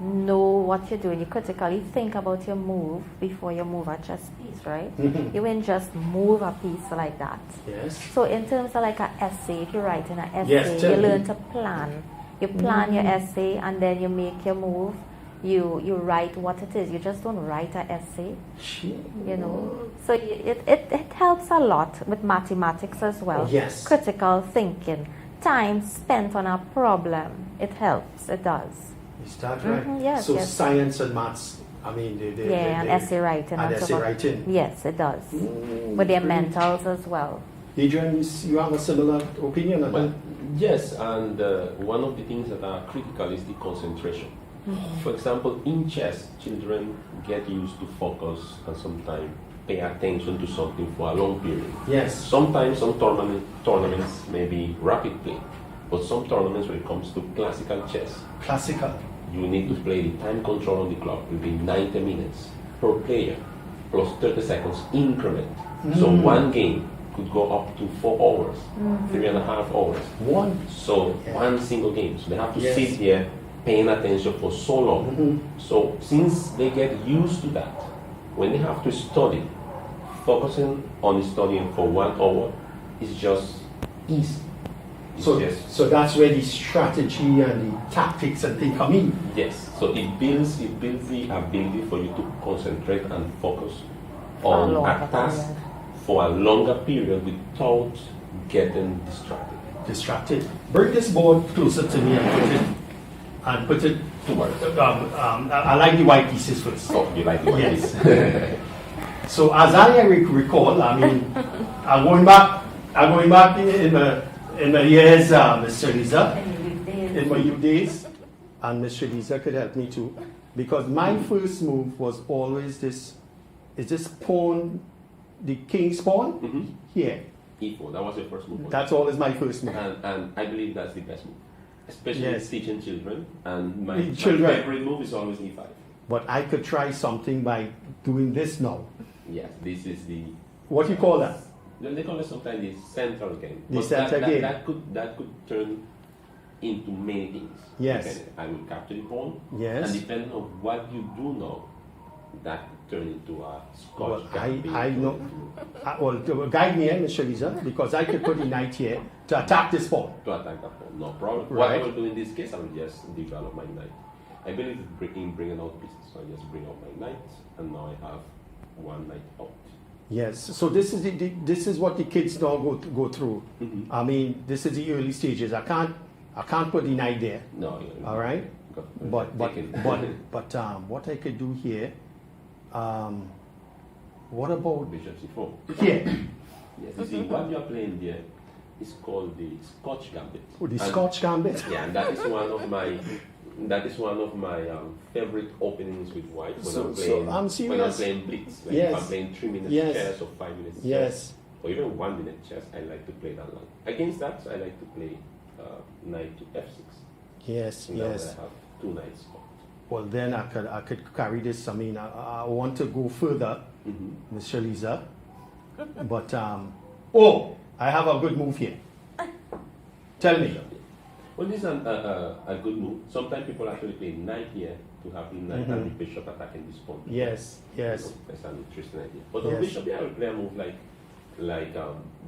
know what you're doing. You critically think about your move before you move a chess piece, right? You wouldn't just move a piece like that. Yes. So in terms of like an essay, if you're writing an essay, Yes, tell you me. learn to plan. You plan your essay and then you make your move. You write what it is. You just don't write an essay. You know. So it helps a lot with mathematics as well. Yes. Critical thinking. Time spent on a problem. It helps. It does. Is that right? Yes. So yes. science and maths, I mean, and essay writing. And so essay forth. writing. Yes, it does. With their mentals as well. Adrian, you have a similar opinion on Well, that? yes, and one of the things that are critical is the concentration. For example, in chess, children get used to focus and sometimes pay attention to something for a long period. Yes. Sometimes some tournaments may be rapid play, but some tournaments when it comes to classical chess, Classical. you need to play the time control on the clock will be 90 minutes per player plus 30 seconds increment. So one game could go up to 4 hours, 3.5 hours. One single game. So they have to Yes. sit here paying attention for so long. So since they get used to that, when they have to study, focusing on studying for 1 hour is just easy. It's just So that's where the strategy and the tactics and things come in. yes. So it builds the ability for you to concentrate and focus For a on longer a task period. for a longer period without getting distracted. Bring this board closer to me and put it to work. I like the white pieces first. Oh, you like the white Yes. pieces. So as I recall, I mean, I'm going back in my years, Mr. Lisa, in my youth days, and Mr. Lisa could help me too, because my first move was always this, is this pawn, the king's pawn? Here. E4, that was your first move. That's always my first move. And I believe that's the best move. Especially Yes. teaching children. And my Children. favorite move is always E5. But I could try something by doing this now. Yes, this is the... What do you call that? They call it sometimes the central game. The But central game. That could turn into many things. Yes. Okay, I will capture the pawn. Yes. And depending on what you do now, that could turn into a Scotch Well, gambit. I know. Well, guide me, Mr. Lisa, because I could put the knight here to attack this pawn. To attack that pawn, no problem. Right. What I will do in this case, I will just develop my knight. I believe in bringing out pieces. So I just bring out my knight, and now I have one knight out. Yes. So this is what the kids now go through. I mean, this is the early stages. I can't put the knight there. No. All right. But what I could do here. What about Bishop C4? Here. Yes, you see, what you're playing there is called the Scotch Gambit. Oh, the Scotch Gambit? Yeah, and that is one of my favorite openings with white when I'm playing. I'm serious. When I'm playing blitz, like Yes. if I'm playing 3 minutes Yes. chess or 5 minutes Yes. chess, or even 1 minute chess, I like to play that long. Against that, I like to play knight to f6. Yes, And now yes. I have 2 knights. Well, then I could carry this. I mean, I want to go further, Mr. Lisa. But I have a good move here. Tell me. Well, this is a good move. Sometimes people actually play knight here to have the knight and the bishop attacking this pawn. Yes, yes. You know, that's an interesting idea. But on Yes. bishop, yeah, I will play a move like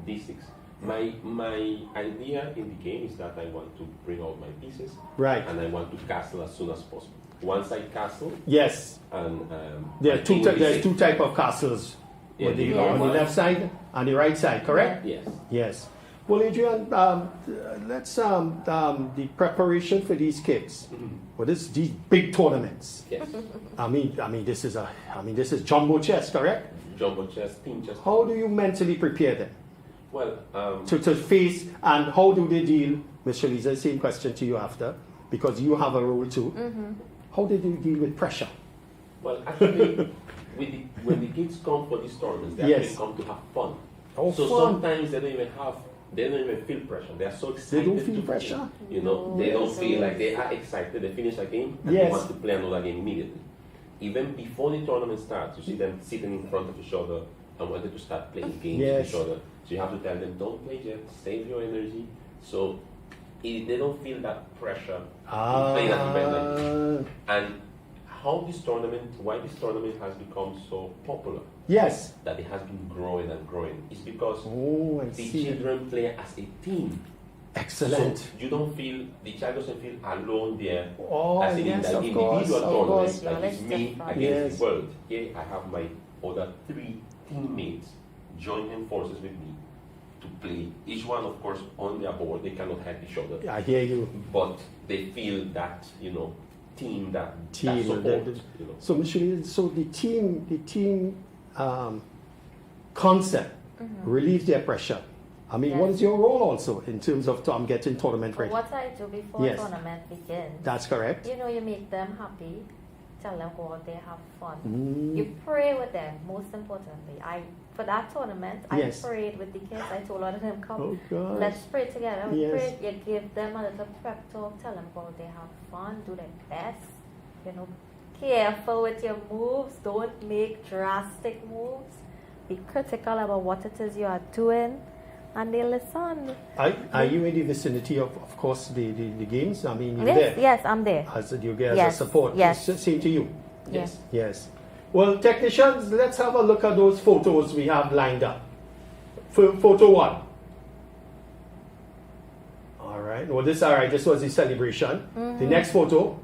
d6. My idea in the game is that I want to bring out my pieces. Right. And I want to castle as soon as possible. Once I castle. Yes. And There my are king will be there's safe. two type of castles. Yeah, on the normal. left side and the right side, correct? Yes. Yes. Well, Adrian, let's the preparation for these kids. For these big tournaments. Yes. I mean, this is jumbo chess, correct? Jumbo chess, team chess. How do you mentally prepare them? Well, to face, and how do they deal? Mr. Lisa, same question to you after, because you have a role too. How do they deal with pressure? Well, actually, when the kids come for these tournaments, they Yes. actually come to have fun. Oh, so fun. sometimes they don't even feel pressure. They are so excited. don't feel to pressure? Play. You know, they don't feel like they are excited. They finish a game and Yes. they want to play another game immediately. Even before the tournament starts, you see them sitting in front of each other and wanting to start playing games Yes. with each other. So you have to tell them, don't play yet, save your energy. So they don't feel that pressure to play at event like this. And why this tournament has become so popular? Yes. That it has been growing and growing. It's because the see. children play as a team. Excellent. So you don't feel, the child doesn't feel alone there as in yes, the of individual course, of tournament, course. like it's me against Yes. the world. Here I have my other 3 teammates joining forces with me to play. Each one, of course, on their board, they cannot help each other. I hear you. But they feel that, team, that Team. support. So, Michelle, so the team concept relieves their pressure. I mean, what is your role also in terms of getting tournament ready? What I do before Yes. tournament begins. That's correct. You make them happy, tell them how they have fun. Mm. You pray with them, most importantly. For that tournament, Yes. I prayed with the kids. I told all of them, come, Oh, gosh. let's pray together. We Yes. prayed, you give them a little prep talk, tell them how they have fun, do their best. Careful with your moves, don't make drastic moves. Be critical about what it is you are doing, and they listen. Are you in the vicinity of course, the games? I mean, you're there. Yes, I'm there. As you get Yes, as a support. yes. Same to you. Yes. Yes. Well, technicians, let's have a look at those photos we have lined up. Photo 1. All right. Well, this was the celebration. The next photo.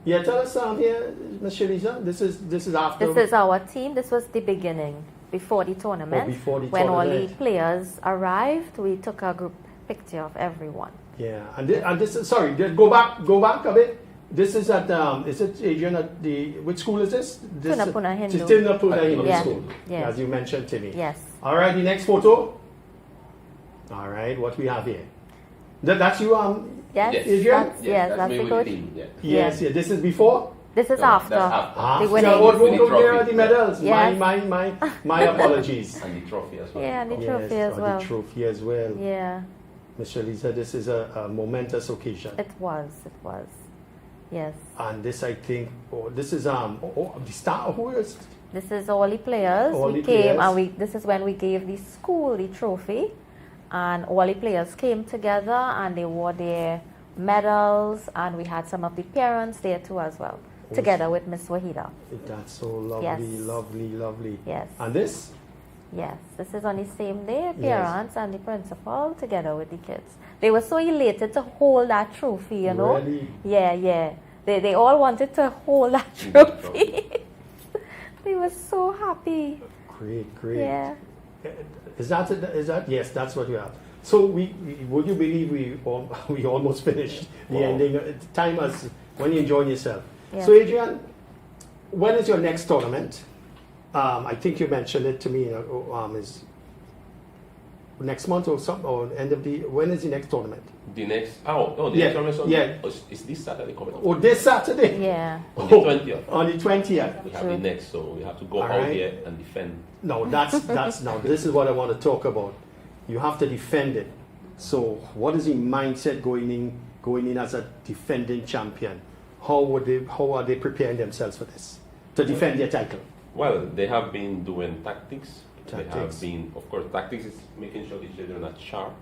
Yeah, tell us here, Ms. Shalisa. This is after. This is our team. This was the beginning, before the tournament. Before the when all the tournament. players arrived, we took a group picture of everyone. Yeah, and this is, sorry, go back a bit. This is at is it Adrian at which school is this? Tunapuna Hindu. Tunapuna Hindu Yeah. School. Yes. As you mentioned to me. Yes. All right, the next photo. All right, what we have here. That's you, Yes, Adrian? that's me the with coach. the team, yeah. Yes, yeah. This is before. This is No, after. that's after. The Yeah, winning. what With the there are trophy. the medals. Yes. My apologies. And the trophy as well. Yeah, and the Yes, trophy as well. The trophy as well. Yeah, Ms. Shalisa, this is a momentous occasion. it was. Yes. And this, I think, this is the star. Who is? This is all the players. All we the came players. and this is when we gave the school the trophy, and all the players came together and they wore their medals, and we had some of the parents there too as well, together with Miss Wahida. That's so lovely, Yes. lovely. Yes. And this? Yes, this is on the same day, Yes. parents and the principal together with the kids. They were so elated to hold that trophy, you know. Really? Yeah. They all wanted to hold that trophy. They were so happy. Great. Yeah. Is that yes? That's what we have. So would you believe we almost finished the ending? Time as when you enjoy yourself. Yeah. So Adrian, when is your next tournament? I think you mentioned it to me. Is next month or end of the? When is the next tournament? The next, the Yeah, next tournament yeah. is this Saturday coming up. Oh, this Saturday. Yeah. On the 20th. On the 20th. We have the next, so we have to go All out right. there and defend. No, that's now. This is what I want to talk about. You have to defend it. So, what is the mindset going in as a defending champion? How are they preparing themselves for this to defend their title? Well, they have been doing tactics. They have Tactics. been, of course, tactics is making sure the children are sharp.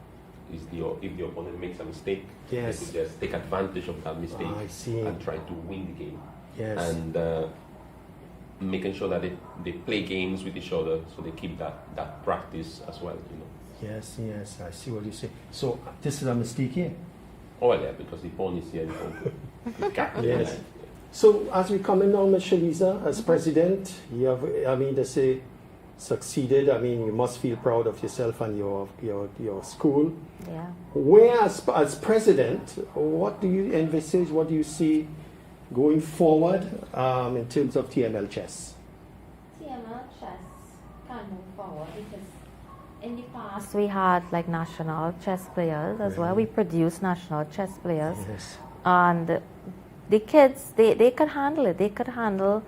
If the opponent makes a mistake, Yes. they could just take advantage of that mistake I see. and try to win the game. Yes. And making sure that they play games with each other, so they keep that practice as well. Yes, I see what you say. So this is a mistake here. Oh well, yeah, because the pawn is here. The captain. Yes. So as we come in now, Ms. Shalisa, as president, you have, they say, succeeded. You must feel proud of yourself and your school. Yeah. Where, as president, what do you envisage? What do you see going forward in terms of TML chess? TML chess can move forward because in the past we had like national chess players as well. We produced national chess players. Yes. And the kids, they could handle it. They could handle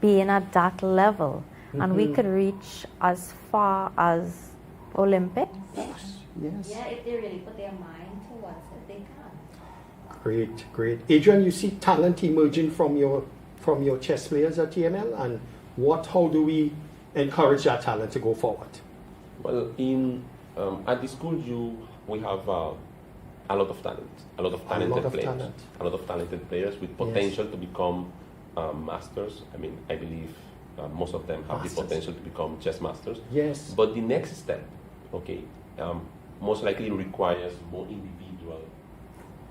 being at that level. And we could reach as far as Olympics. Yes. Yeah, if they really put their mind towards it, they can. Great. Adrian, you see talent emerging from your chess players at TML, and how do we encourage that talent to go forward? Well, at the school we have a lot of talent, a lot of talented players, talent. a lot of talented players with potential to become masters. I mean, I believe most of them have the potential to become chess masters. Yes. But the next step, okay, most likely requires more individual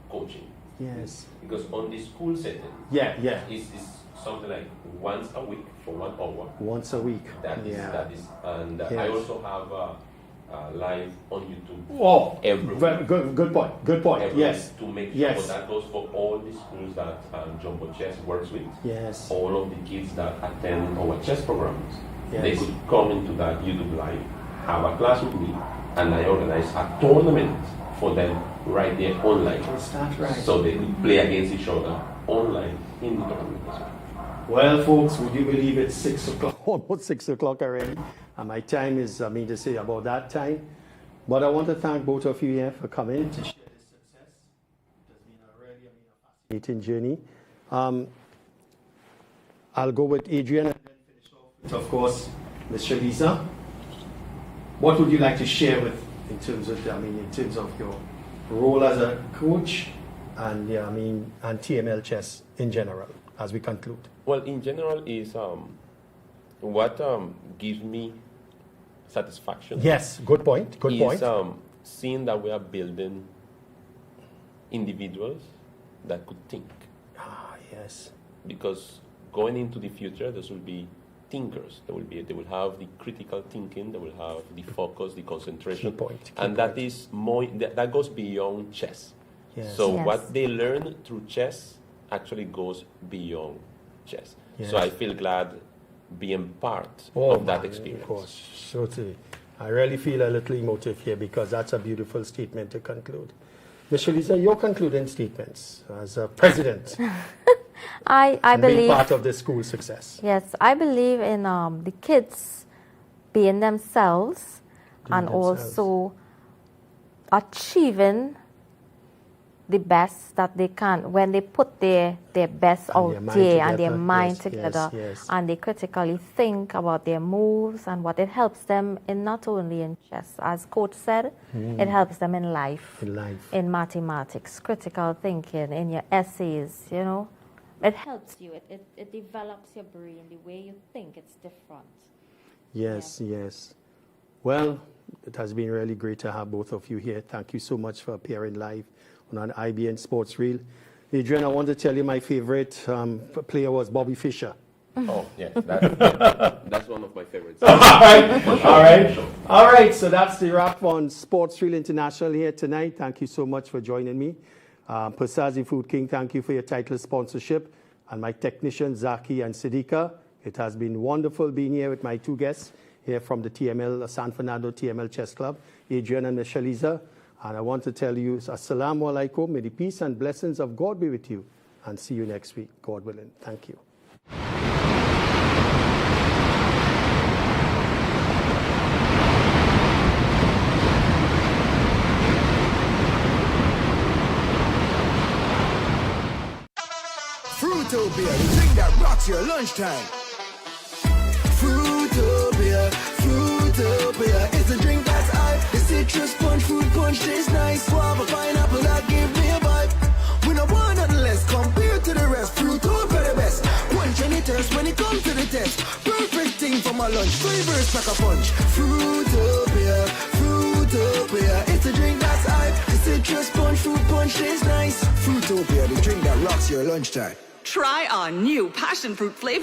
coaching. Yes. Because on the school setting, it's something like once a week for 1 hour. Once a week. That is, and I also have live on YouTube. Oh, every very week. good point. Good point. Every Yes. week to make sure Yes. that goes for all the schools that Jumbo Chess works with. Yes. All of the kids that attend our chess programs, Yes. they could come into that YouTube live, have a class with me, and I organize a tournament for them right there online. Is that right? So they could play against each other online in the tournament as well. Well, folks, would you believe it's 6 o'clock, almost 6 o'clock already? And my time is, I mean to say, about that time. But I want to thank both of you here for coming to share this success. It has been a really fascinating journey. I'll go with Adrian and then finish off with, of course, Ms. Shalisa. What would you like to share with, in terms of your role as a coach and, and TML chess in general, as we conclude? Well, in general, is what gives me satisfaction. Yes, good point. Good point. Seeing that we are building individuals that could think. Yes. Because going into the future, there will be thinkers. They will have the critical thinking. They will have the focus, the concentration. Key point. That is more. That goes beyond chess. Yes. So Yes. what they learn through chess actually goes beyond chess. Yes. So I feel glad being part of that experience. Of course, certainly. I really feel a little emotive here because that's a beautiful statement to conclude. Ms. Shalisa, your concluding statements as a president. I and being believe part of the school success. Yes, I believe in the kids being themselves and also achieving the best that they can when they put their best out there and their mind together and they critically think about their moves and what it helps them in, not only in chess, as coach said, it helps them in life, in mathematics, critical thinking, in your essays, you know. It helps you, it develops your brain, the way you think, it's different. Yes, yes. Well, it has been really great to have both of you here. Thank you so much for appearing live on an IBN Sports Reel. Adrian, I want to tell you my favorite player was Bobby Fischer. Oh, yeah, that's one of my favorites. All right, so that's the wrap on Sports Reel International here tonight. Thank you so much for joining me. Persazi Food King, thank you for your title sponsorship. And my technicians, Zaki and Siddiqa. It has been wonderful being here with my two guests here from the TML, San Fernando TML Chess Club, Adrian and Ms. Shalisa. And I want to tell you, Assalamu alaikum, may the peace and blessings of God be with you. And see you next week, God willing. Thank you. Fruitopia, the drink that rocks your lunchtime. Fruitopia, Fruitopia, it's a drink that's hype. The citrus punch, fruit punch tastes nice. Guava, pineapple, that give me a vibe. We don't want nothing less compared to the rest. Fruitopia the best. Punch any thirst when it comes to the test. Perfect thing for my lunch. Flavors pack a punch. Fruitopia, Fruitopia, it's a drink that's hype. The citrus punch, fruit punch tastes nice. Fruitopia, the drink that rocks your lunchtime. Try our new passion fruit flavor.